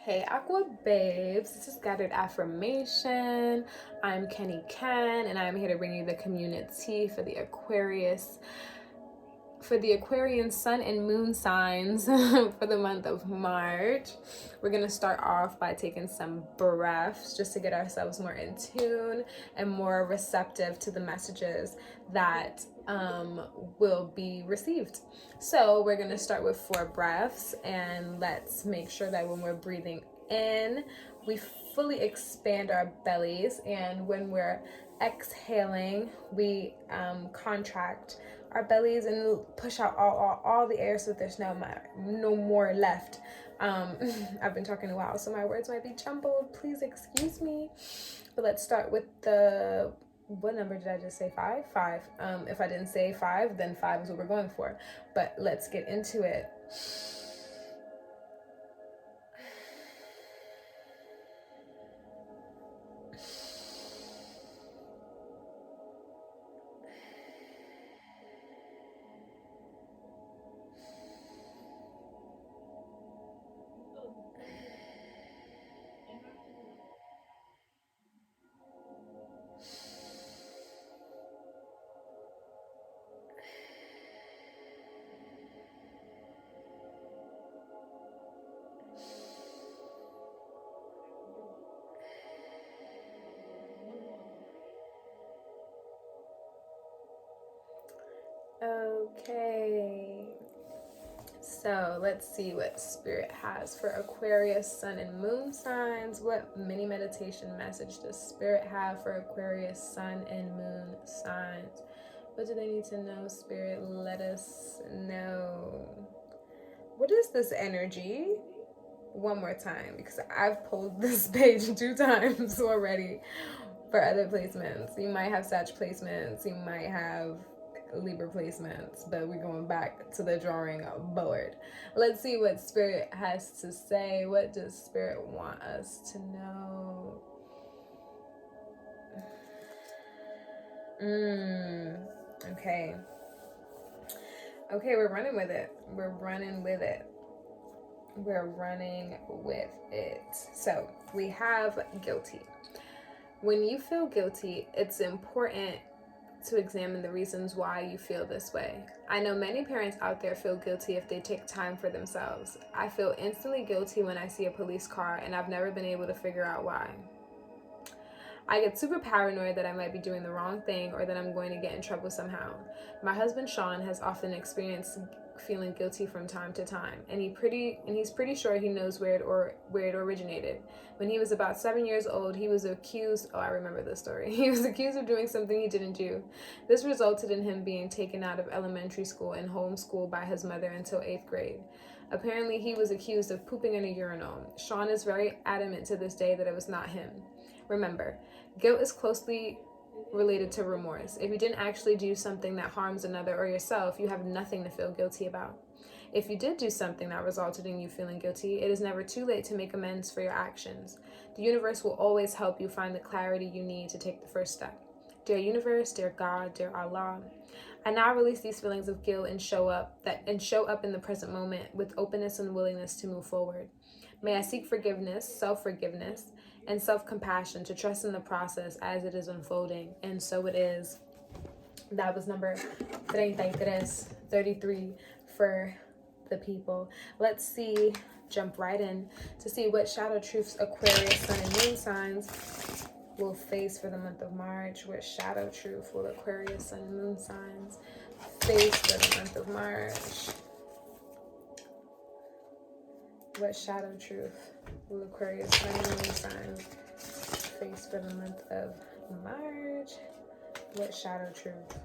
Hey Aqua Babes, this is Gathered Affirmation. I'm Kenny Ken, and I'm here to bring you the community for the Aquarian sun and moon signs for the month of March. We're going to start off by taking some breaths just to get ourselves more in tune and more receptive to the messages that will be received. So we're going to start with 4 breaths, and let's make sure that when we're breathing in, we fully expand our bellies, and when we're exhaling, we contract our bellies and push out all the air so that there's no more left. I've been talking a while, so my words might be jumbled. Please excuse me. But let's start with what number did I just say? 5? 5. If I didn't say 5, then 5 is what we're going for. But let's get into it. Okay, so let's see what Spirit has for Aquarius, Sun, and Moon signs. What mini meditation message does Spirit have for Aquarius, Sun, and Moon signs? What do they need to know, Spirit? Let us know. What is this energy? One more time, because I've pulled this page 2 times already for other placements. You might have Sag placements, you might have Libra placements, but we're going back to the drawing board. Let's see what Spirit has to say. What does Spirit want us to know? Okay, we're running with it. So we have guilty. When you feel guilty, it's important to examine the reasons why you feel this way. I know many parents out there feel guilty if they take time for themselves. I feel instantly guilty when I see a police car, and I've never been able to figure out why. I get super paranoid that I might be doing the wrong thing or that I'm going to get in trouble somehow. My husband Sean has often experienced feeling guilty from time to time, and he's pretty sure he knows where it originated. When he was about 7 years old, he was accused. Oh, I remember this story. He was accused of doing something he didn't do. This resulted in him being taken out of elementary school and homeschooled by his mother until 8th grade. Apparently, he was accused of pooping in a urinal. Sean is very adamant to this day that it was not him. Remember, guilt is closely related to remorse. If you didn't actually do something that harms another or yourself, you have nothing to feel guilty about. If you did do something that resulted in you feeling guilty, it is never too late to make amends for your actions. The universe will always help you find the clarity you need to take the first step. Dear universe, dear God, dear Allah, I now release these feelings of guilt and show up in the present moment with openness and willingness to move forward. May I seek forgiveness, self-forgiveness, and self-compassion to trust in the process as it is unfolding. And so it is. That was number 33 for the people. Let's see, jump right in to see what shadow truths Aquarius, Sun, and Moon signs will face for the month of March. What shadow truth will Aquarius, Sun, and Moon signs face for the month of March? What shadow truth will Aquarius, Sun, and Moon signs face for the month of March? What shadow truth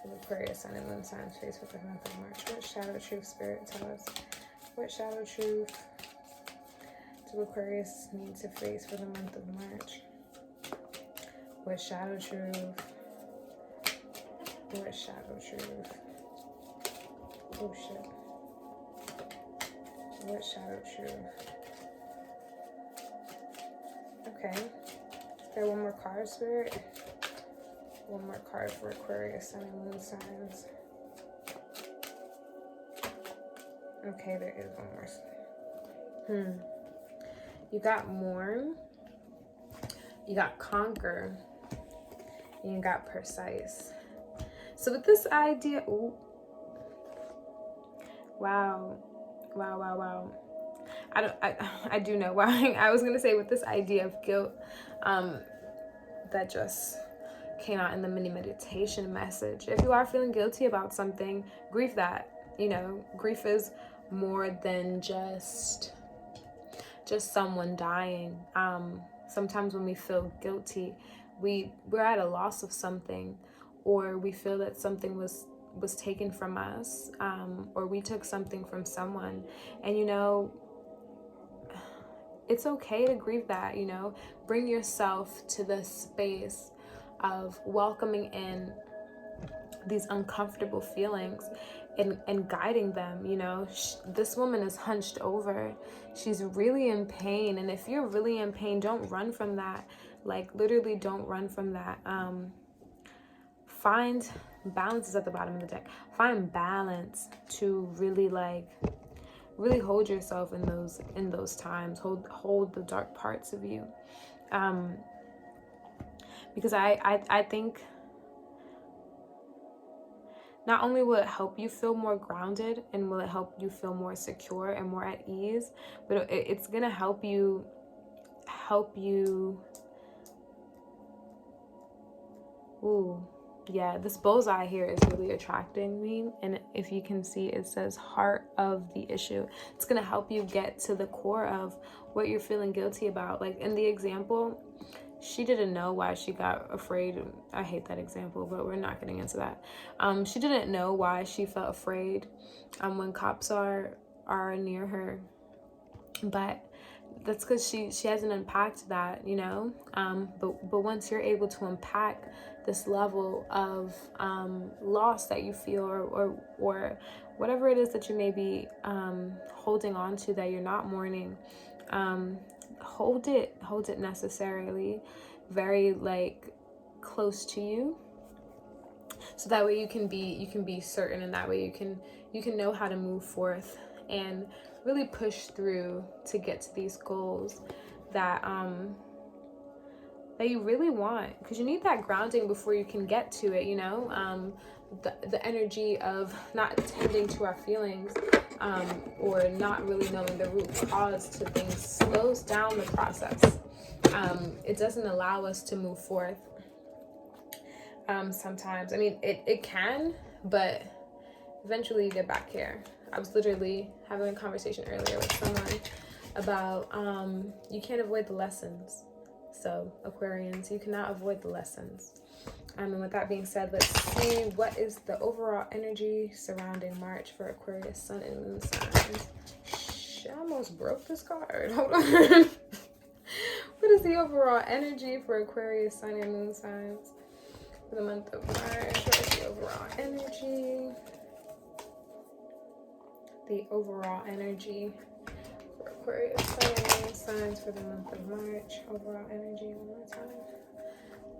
will Aquarius, Sun, and Moon signs face for the month of March? What shadow truth, Spirit, tell us? What shadow truth do Aquarius need to face for the month of March? What shadow truth? What shadow truth? Oh shit. What shadow truth? Okay. Is there one more card, Spirit? One more card for Aquarius, Sun, and Moon signs. Okay, there is one more. You got mourn, you got conquer, and you got precise. So with this idea, ooh, wow. I do know why. I was gonna say with this idea of guilt, that just came out in the mini meditation message. If you are feeling guilty about something, grieve that. You know, grief is more than just someone dying. Sometimes when we feel guilty, we're at a loss of something, or we feel that something was taken from us, or we took something from someone. And you know, it's okay to grieve that. You know, bring yourself to this space of welcoming in these uncomfortable feelings and guiding them. You know, this woman is hunched over. She's really in pain. And if you're really in pain, don't run from that. Like, literally don't run from that. Find balance is at the bottom of the deck. Find balance to really hold yourself in those times. Hold the dark parts of you. Because I think not only will it help you feel more grounded and will it help you feel more secure and more at ease, but it's gonna help you ooh, yeah, this bullseye here is really attracting me. And if you can see, it says heart of the issue. It's gonna help you get to the core of what you're feeling guilty about. Like in the example, she didn't know why she got afraid. I hate that example, but we're not getting into that. She didn't know why she felt afraid when cops are near her. But that's because she hasn't unpacked that, you know. But once you're able to unpack this level of loss that you feel, or whatever it is that you may be holding on to that you're not mourning, hold it necessarily very close to you, so that way you can be certain, and that way you can know how to move forth and really push through to get to these goals that you really want, because you need that grounding before you can get to it, you know. The energy of not tending to our feelings, or not really knowing the root cause to things, slows down the process. It doesn't allow us to move forth. Sometimes, I mean, it can, but eventually you get back here. I was literally having a conversation earlier with someone about you can't avoid the lessons. So Aquarians, you cannot avoid the lessons. And with that being said, let's see what is the overall energy surrounding March for Aquarius, Sun, and Moon signs. Shit, I almost broke this card. Hold on. What is the overall energy for Aquarius, Sun, and Moon signs for the month of March? What is the overall energy? The overall energy for Aquarius, Sun, and Moon signs for the month of March. Overall energy, one more time.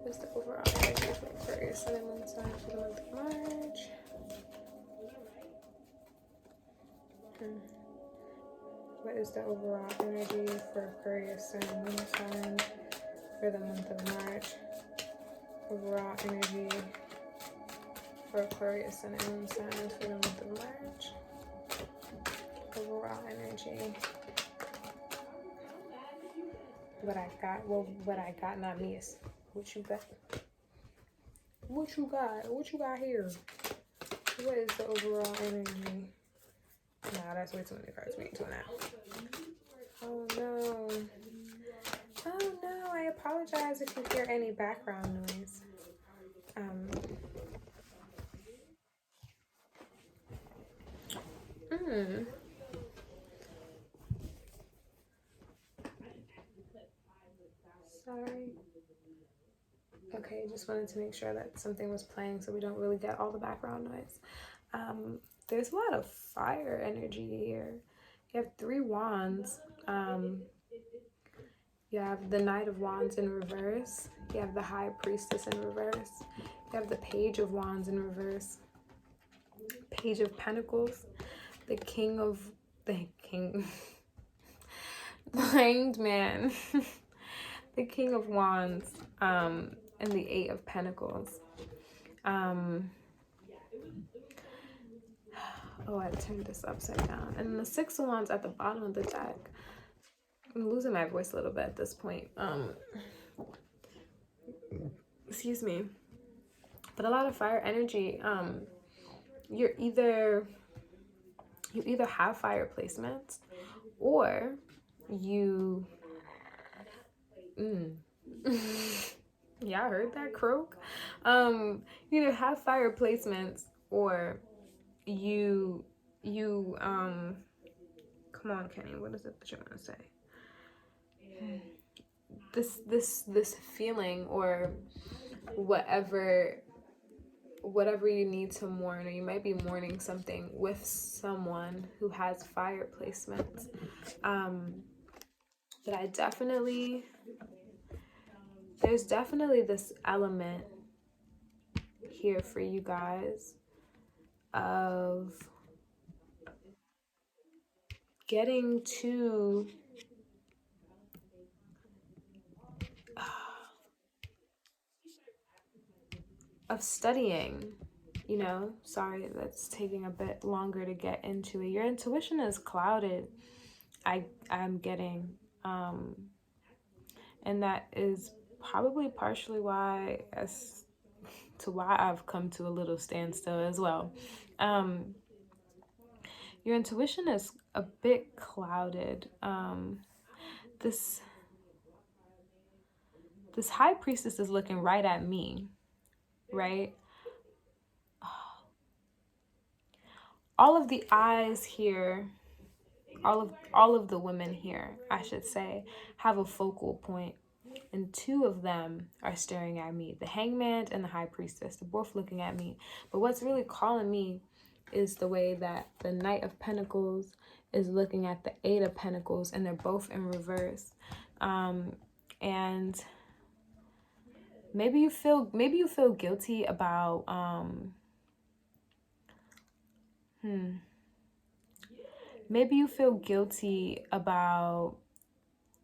What is the overall energy for Aquarius, Sun, and Moon signs for the month of March? What is the overall energy for Aquarius, Sun, and Moon signs for the month of March? Overall energy for Aquarius, Sun, and Moon signs for the month of March. Overall energy. What I got, not miss. What you got? What you got here? What is the overall energy? Nah, that's way too many cards. We ain't doing that. Oh no. Oh no, I apologize if you hear any background noise. Sorry. Okay, just wanted to make sure that something was playing so we don't really get all the background noise. There's a lot of fire energy here. You have 3 wands. You have the Knight of Wands in reverse. You have the High Priestess in reverse. You have the Page of Wands in reverse. Page of Pentacles. the Hanged Man, the King of Wands, and the Eight of Pentacles. Oh, I turned this upside down. And the Six of Wands at the bottom of the deck. I'm losing my voice a little bit at this point. Excuse me. But a lot of fire energy. You either have fire placements, or you yeah, I heard that croak. You either have fire placements, or you come on, Kenny, what is it that you want to say? This feeling, or whatever you need to mourn, or you might be mourning something with someone who has fire placements. But there's definitely this element here for you guys of getting to of studying, sorry, that's taking a bit longer to get into it. Your intuition is clouded, I'm getting, and that is probably partially why I've come to a little standstill as well. Your intuition is a bit clouded. This high priestess is looking right at me, right? All of the eyes here, all of the women here, I should say, have a focal point, and two of them are staring at me. The Hangman and the High Priestess, they're both looking at me. But what's really calling me is the way that the Knight of Pentacles is looking at the Eight of Pentacles, and they're both in reverse. And maybe you feel guilty about maybe you feel guilty about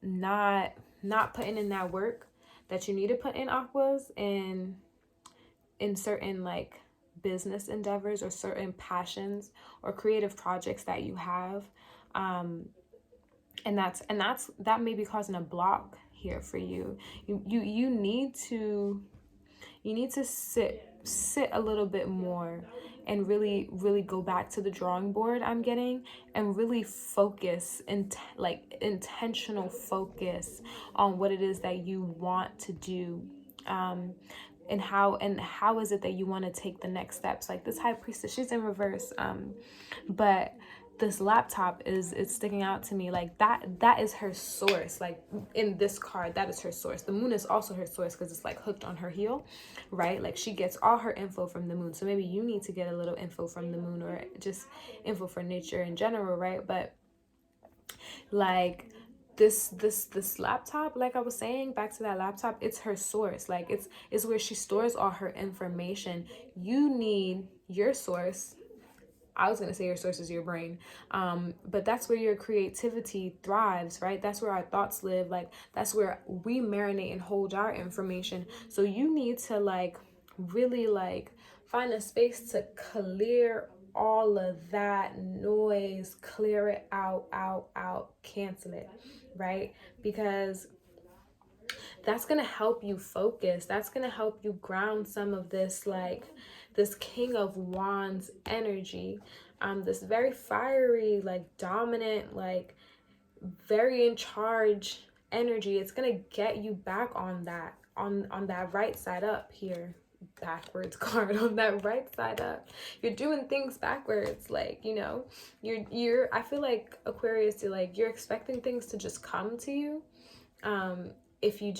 not putting in that work that you need to put in, Aquas, in certain like business endeavors or certain passions or creative projects that you have, and that may be causing a block here for you. You need to sit a little bit more and really go back to the drawing board, I'm getting, and really focus intentional focus on what it is that you want to do, and how is it that you want to take the next steps. Like this High Priestess, she's in reverse, but this laptop is sticking out to me. Like that is her source. Like in this card, that is her source. The moon is also her source because it's like hooked on her heel, right? Like she gets all her info from the moon. So maybe you need to get a little info from the moon, or just info for nature in general, right? But like this laptop, like I was saying, back to that laptop, it's her source. Like it's where she stores all her information. You need your source. I was going to say your source is your brain. But that's where your creativity thrives, right? That's where our thoughts live. Like that's where we marinate and hold our information. So you need to like really like find a space to clear all of that noise, clear it out, cancel it, right? Because that's going to help you focus. That's going to help you ground some of this, like this King of Wands energy, this very fiery, like dominant, like very in charge energy. It's going to get you back on that, on that right side up here. Backwards card, on that right side up. You're doing things backwards, like, you're I feel like Aquarius, you're expecting things to just come to you. If you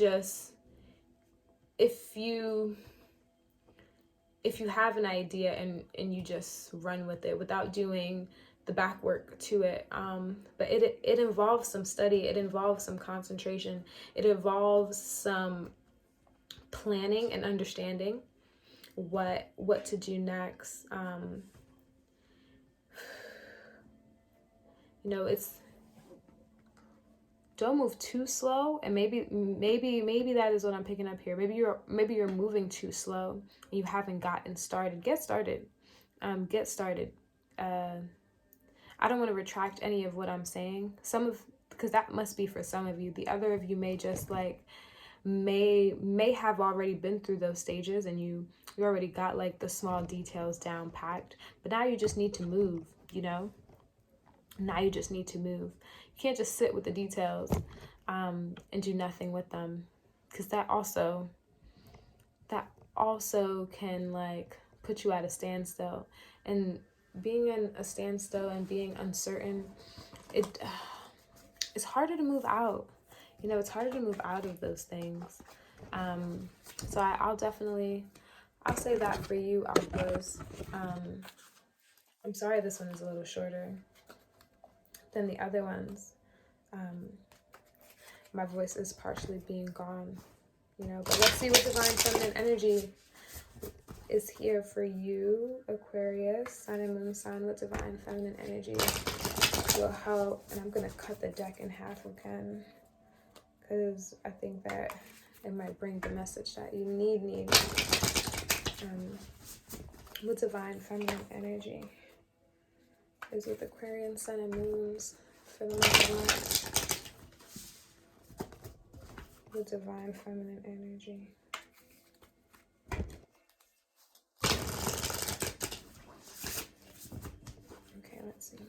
have an idea and you just run with it without doing the back work to it, but it involves some study, it involves some concentration, it involves some planning and understanding what to do next. You know, it's, don't move too slow. And maybe that is what I'm picking up here. Maybe you're moving too slow and you haven't gotten started. Get started. Get started. I don't want to retract any of what I'm saying. Because that must be for some of you. The other of you may just like, may have already been through those stages, and you already got like the small details down packed. But now you just need to move, you know? Now you just need to move. You can't just sit with the details and do nothing with them. Because that also can like put you at a standstill. And being in a standstill and being uncertain, it's harder to move out. You know, it's harder to move out of those things. So I'll say that for you, Alphas. I'm sorry this one is a little shorter than the other ones. My voice is partially being gone, you know, but let's see what divine feminine energy is here for you, Aquarius, sun and moon sign. What divine feminine energy will help? And I'm going to cut the deck in half again, because I think that it might bring the message that you need. What divine feminine energy is with Aquarian sun and moons for the month of March? What divine feminine energy? Okay, let's see.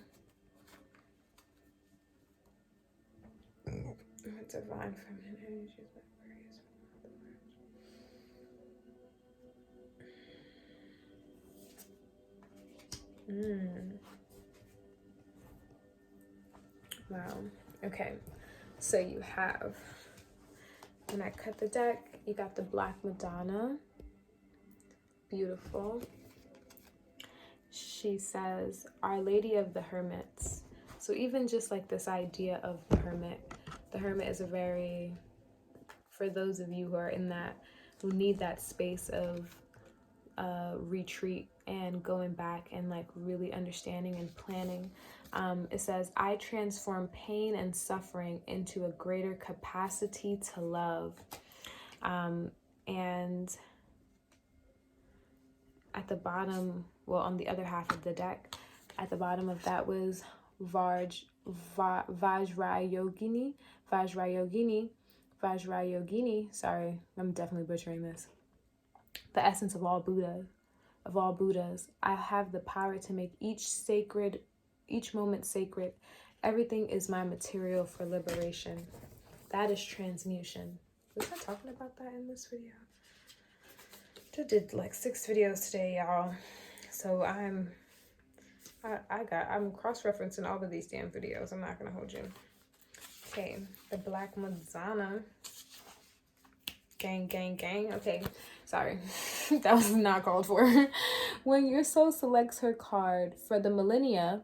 What divine feminine energy is with Aquarius for the month of March? Wow. Okay. So you have, when I cut the deck, you got the Black Madonna. Beautiful. She says, Our Lady of the Hermits. So even just like this idea of the hermit is a very, for those of you who are in that, who need that space of retreat and going back and like really understanding and planning. It says, I transform pain and suffering into a greater capacity to love. And at the bottom, well, on the other half of the deck, at the bottom of that was Vajrayogini. Sorry, I'm definitely butchering this. The essence of all Buddhas. I have the power to make each moment sacred. Everything is my material for liberation. That is transmutation. Was I talking about that in this video? I did like 6 videos today, y'all. So I'm cross-referencing all of these damn videos. I'm not gonna hold you. Okay, the Black Madonna. Gang. Okay, sorry. That was not called for. When your soul selects her card for the millennia,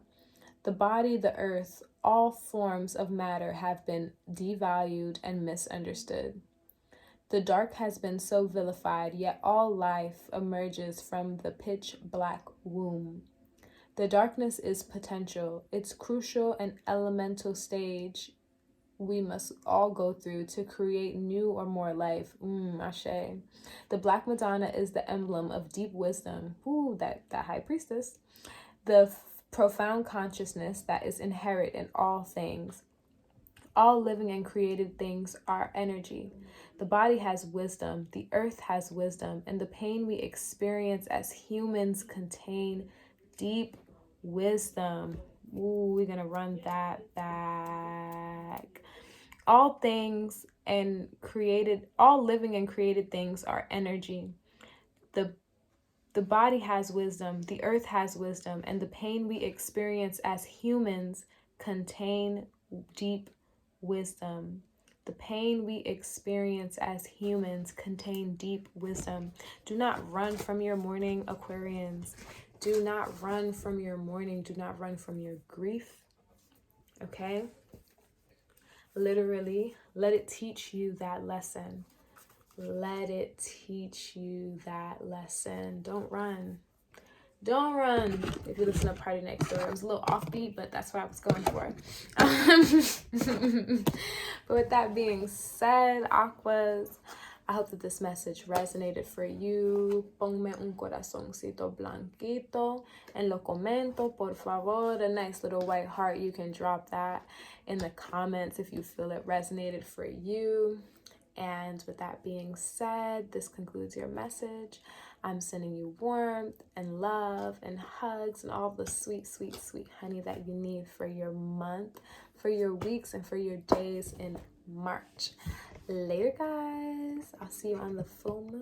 the body, the earth, all forms of matter have been devalued and misunderstood. The dark has been so vilified, yet all life emerges from the pitch black womb. The darkness is potential. Its crucial and elemental stage we must all go through to create new or more life. Ashe. The Black Madonna is the emblem of deep wisdom. Ooh, that high priestess. The profound consciousness that is inherent in all things. All living and created things are energy. The body has wisdom, the earth has wisdom, and the pain we experience as humans contain deep wisdom. Ooh, we're gonna run that back. All living and created things are energy. The body has wisdom, the earth has wisdom, and the pain we experience as humans contain deep wisdom. The pain we experience as humans contain deep wisdom. Do not run from your mourning, Aquarians. Do not run from your mourning. Do not run from your grief. Okay? Literally, let it teach you that lesson. Let it teach you that lesson. Don't run. Don't run if you listen to Party Next Door. It was a little offbeat, but that's what I was going for. But with that being said, Aquas, I hope that this message resonated for you. Ponme un corazoncito blanquito en lo comento, por favor. A nice little white heart. You can drop that in the comments if you feel it resonated for you. And with that being said, this concludes your message. I'm sending you warmth and love and hugs and all the sweet, sweet, sweet honey that you need for your month, for your weeks, and for your days in March. Later, guys. I'll see you on the full moon.